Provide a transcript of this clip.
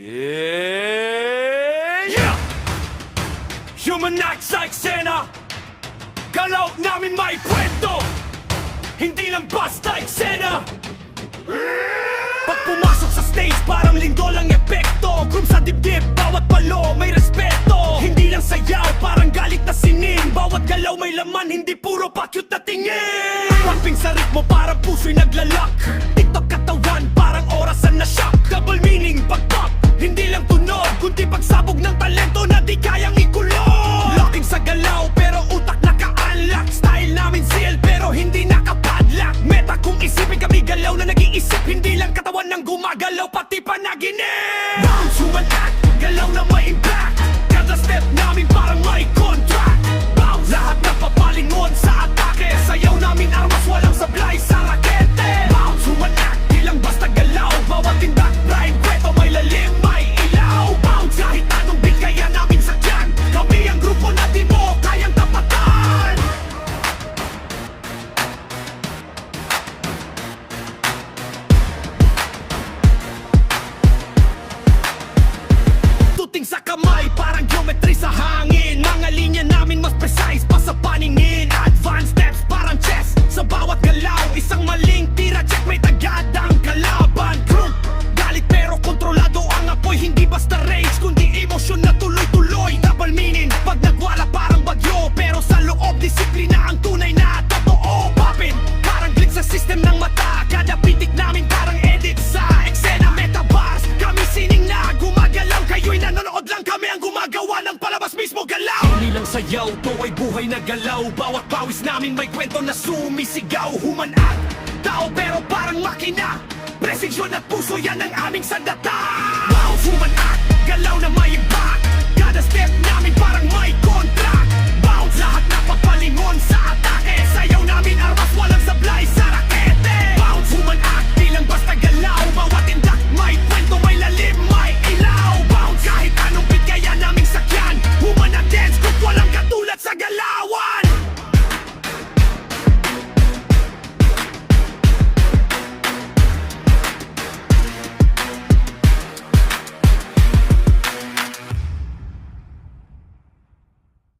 Yeah! Human acts sa eksena, galaw namin may kwento, hindi lang basta eksena. Pag pumasok sa stage, parang lindol ang epekto. Groom sa dibdib, bawat palo may respeto. Hindi lang sayaw, parang galit na sinin. Bawat galaw may laman, hindi puro pa-cute na tingin. Rapping sa ritmo, parang puso'y naglalak. TikTok katawan, parang orasan na shock. Double meaning, pag-pop, hindi lang tunog, kundi pagsabog ng talento na di kayang ikulong. Locking sa galaw, pero utak naka-unlock. Style namin seal, pero hindi nakapadlock. Meta kung isipin kami galaw na nag-iisip, hindi lang katawan ng gumagalaw, pati panaginip. Bounce, human act, galaw na may impact. Kada step namin parang may contract. Bounce, lahat na papalingon sa atake. Sayaw namin armas, walang sablay sa rakete. Bounce, human act, di lang basta galaw. Bawat tindak, prime, kweto, may lalim, may ilaw. Bounce, kahit anong beat kaya namin sakyan. Kami ang grupo na di mo kayang tapatan. Tuting sa kamay, parang geometry sa hangin. Mga linya namin mas precise pa sa paningin. Advanced steps, parang chess sa bawat galaw. Isang maling tira, check, may tagadang kalaban. Crew, galit pero kontrolado ang apoy. Hindi basta rage, kundi emosyon na tuloy-tuloy. Double meaning, pag nagwala parang bagyo. Pero sa loob, disiplina ang tunay na totoo. Poppin', parang glitch sa system ng mata. Kada pitik namin parang edit sa eksena. Metabars, kami sining na gumagalaw. Kayo'y nanonood lang, kami ang gumagawa ng palabas mismo galaw. Hindi lang sayaw, to ay buhay na galaw. Bawat pawis namin may kwento na sumisigaw. Human act, tao pero parang makina. Presisyon at puso, yan ang aming sandata.